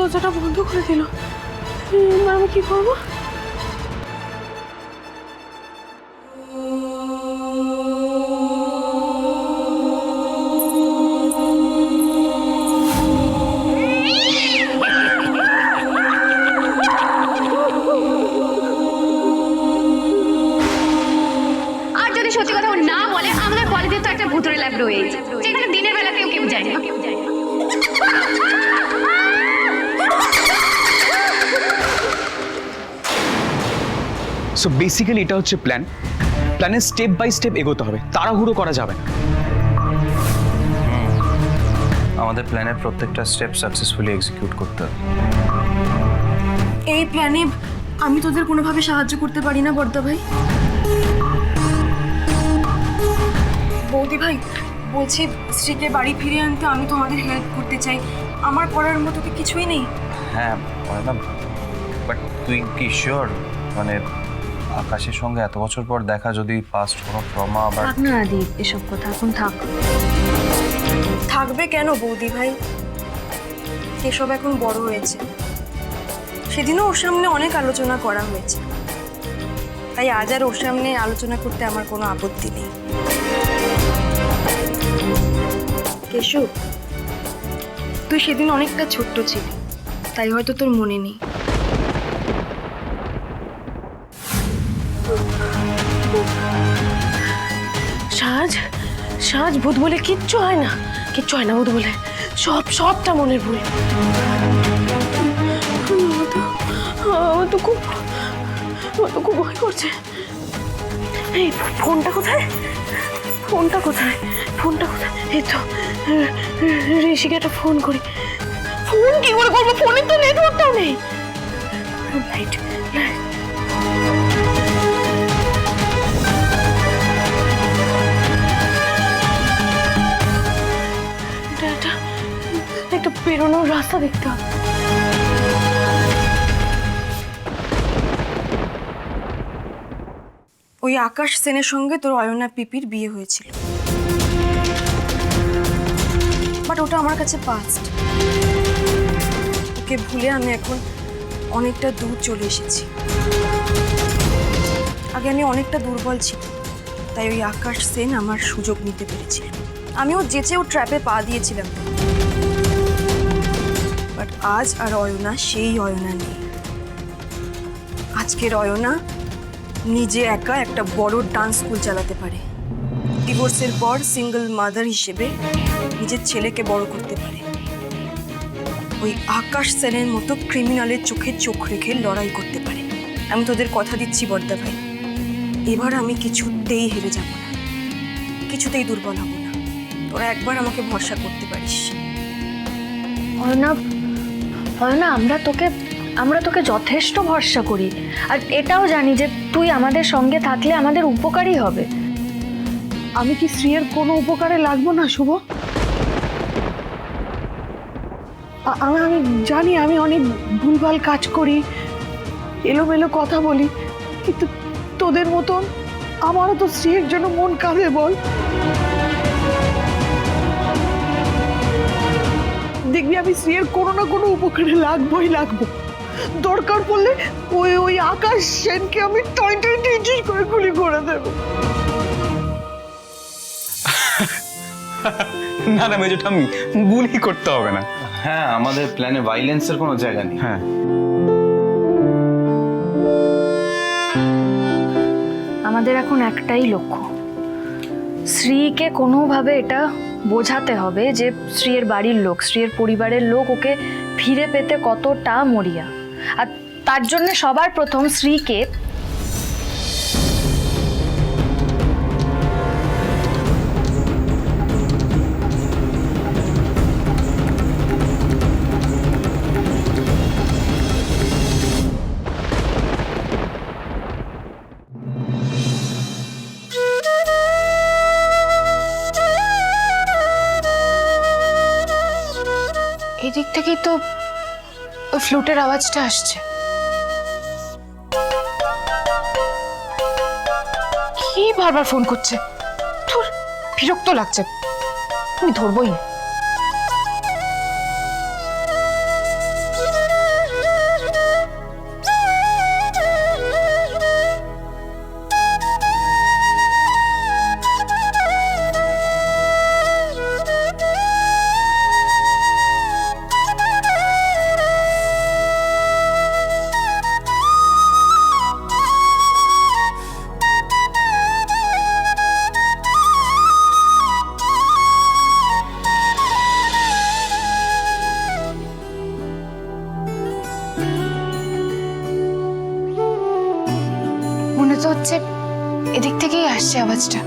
দরজাটা বন্ধ করে দিল। এবার আমি কি করবো? আর যদি সত্যি কথা না বলে, আমাদের কলেজে তো একটা ভুতুরে ল্যাব রয়েছে, যেখানে দিনের বেলাতেও কেউ যায় না। সো বেসিক্যালি এটা হচ্ছে প্ল্যানের স্টেপ বাই স্টেপ এগোতে হবে, তাড়াহুড়ো করা যাবে না। আমাদের প্ল্যানের প্রত্যেকটা স্টেপ সাকসেসফুলি এক্সিকিউট করতে হবে। এই প্ল্যানে আমি তোদের কোনোভাবে সাহায্য করতে পারি না বর্দা ভাই। বৌদি ভাই বলছি, স্ত্রীকে বাড়ি ফিরিয়ে আনতে আমি তোমাদের হেল্প করতে চাই। আমার করার মতো তো কিছুই নেই। হ্যাঁ ম্যাডাম, বাট তুই কি শিওর? মানে আকাশের সঙ্গে এত বছর পর দেখা, যদি পাস্ট কোনো ট্রমা আবার... থাক না আদি, এসব কথা এখন থাক। থাকবে কেন বৌদি ভাই? কেশব এখন বড় হয়েছে, সেদিনও ওর সামনে অনেক আলোচনা করা হয়েছে, তাই আজ আর ওর সামনে আলোচনা করতে আমার কোনো আপত্তি নেই। কেশব, তুই সেদিন অনেকটা ছোট্ট ছিলি, তাই হয়তো তোর মনে নেই। সাজ ভূত বলে কিচ্ছু হয় না, কিচ্ছু হয় না ভূত বলে, সবটা মনের ভুল। আমার তো খুব ভয় করছে। এই ফোনটা কোথায়? এই তো ঋষিকে একটা ফোন করি। ফোন কি করে করবো? ফোনে তো নেটওয়ার্কটাও নেই। লাইট একটা বেরোনোর রাস্তা দেখতে হবে। ওই আকাশ সেনের সঙ্গে তোর অয়না পিপির বিয়ে হয়েছিল, বাট ওটা আমার কাছে পাস্ট। ওকে ভুলে আমি এখন অনেকটা দূর চলে এসেছি। আগে আমি অনেকটা দুর্বল ছিল, তাই ওই আকাশ সেন আমার সুযোগ নিতে পেরেছিল। আমিও যেচে ও ট্র্যাপে পা দিয়েছিলাম, বাট আজ আর অয়না সেই অয়না নেই। আজকের অয়না নিজে একা একটা বড় ডান্স স্কুল চালাতে পারে, ডিভোর্সের পর সিঙ্গল মাদার হিসেবে নিজের ছেলেকে বড় করতে পারে। ওই আকাশ সেনের মতো ক্রিমিনালের চোখে চোখ রেখে লড়াই করতে পারে। আমি তোদের কথা দিচ্ছি বর্দা ভাই, এবার আমি কিছুতেই হেরে যাব না, কিছুতেই দুর্বল হব না। তোরা একবার আমাকে ভরসা করতে পারিস। অয়না, আমরা তোকে যথেষ্ট ভরসা করি, আর এটাও জানি যে তুই আমাদের সঙ্গে থাকলে আমাদের উপকারই হবে। আমি কি শ্রীয়ের কোনো উপকারে লাগবো না শুভ? আমি জানি আমি অনেক ভুলভাল কাজ করি, এলোমেলো কথা বলি, কিন্তু তোদের মতন আমারও তো শ্রীয়ের জন্য মন কাঁদে বল। দেখবি আমি শ্রীয়ের কোনো না কোনো উপকারে লাগবো। দরকার পড়লে ওই আকাশ সেনকে আমি টয় করে গুলি করে দেবো। না না মেজর ঠাম্মি, গুলি করতে হবে না। হ্যাঁ, আমাদের প্ল্যানে ভাইলেন্সের কোনো জায়গা নেই। হ্যাঁ, আমাদের এখন একটাই লক্ষ্য, শ্রীকে কোনোভাবে এটা বোঝাতে হবে যে শ্রীয়ের বাড়ির লোক, শ্রীয়ের পরিবারের লোক ওকে ফিরে পেতে কতটা মরিয়া। আর তার জন্য সবার প্রথম শ্রীকে এদিক থেকেই তো ফ্লুটের আওয়াজটা আসছে। কি বারবার ফোন করছে, তোর বিরক্ত লাগছে, আমি ধরবই না। আওয়াজটা।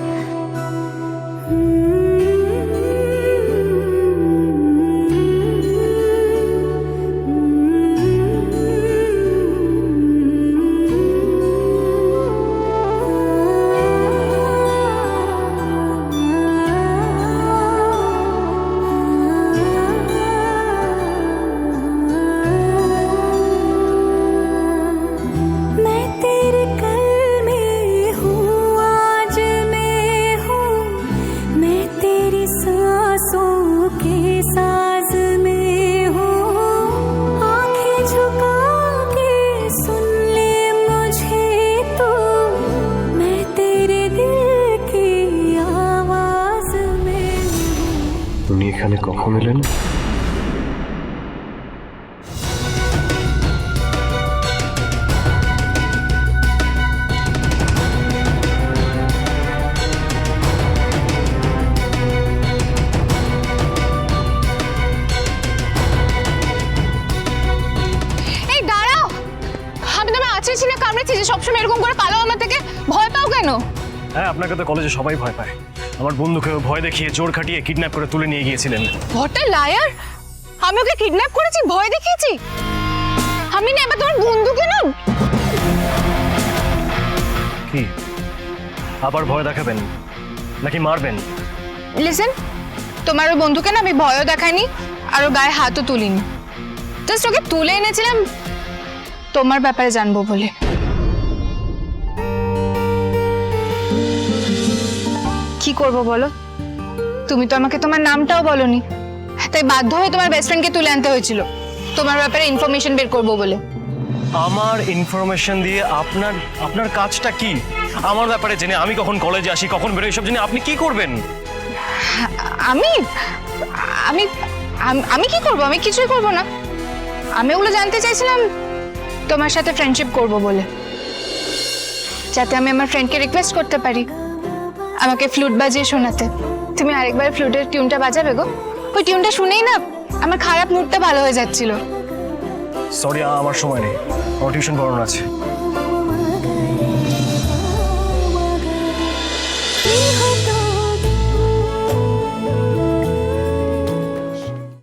मैं तेरे कल में हूँ, आज मैं हूँ, मैं तेरी सांसों के साज में हूँ। आंखें झुका के सुन ले मुझे तू, मैं तेरे दिल की आवाज में हूँ। উনি এখানে কখন এলেন? এই দাঁড়াও, আমি তোমায় আছেছি না কামড়েছি যে সবসময় এরকম করে পালাও আমার থেকে? ভয় পাও কেন? হ্যাঁ, আপনাকে তো কলেজে সবাই ভয় পায়। আমার বন্ধুকে ভয় দেখিয়ে জোর খাটিয়ে কিডন্যাপ করে তুলে নিয়ে গিয়েছিলেন। What a liar! আমি ওকে কিডন্যাপ করেছি, ভয় দেখিয়েছি? আমি না এবার তোমার বন্ধুকে না। কি আবার ভয় দেখাবেন নাকি মারবেন? লিসেন, তোমার ওই বন্ধুকে না আমি ভয়ও দেখাইনি আর ওর গায়ে হাতও তুলিনি। জাস্ট ওকে তুলে এনেছিলাম তোমার ব্যাপারে জানবো বলে। কি করব বলো? তুমি তো আমাকে তোমার নামটাও বলনি, তাই বাধ্য হয়ে তোমার বেস্ট ফ্রেন্ডকে তুলে আনতে হয়েছিল তোমার ব্যাপারে ইনফরমেশন বের করবো বলে। আমার ইনফরমেশন দিয়ে আপনার আপনার কাজটা কি? আমার ব্যাপারে জেনে আমি কখন কলেজে আসি, কখন বেরোই, সব জেনে আপনি কি করবেন? আমি আমি আমি কি করব? আমি কিছুই করব না। আমি ওগুলো জানতে চাইছিলাম তোমার সাথে ফ্রেন্ডশিপ করব বলে, যাতে আমি আমার ফ্রেন্ডকে রিকোয়েস্ট করতে পারি আমাকে ফ্লুট বাজিয়ে শোনাতে। তুমি আরেকবার ফ্লুটের টিউনটা বাজাবে গো? ওই টিউনটা শুনেই না আমার খারাপ মুডটা ভালো হয়ে যাচ্ছিল। সরি, আমার সময় নেই, আমার টিউশন পড়ানো আছে।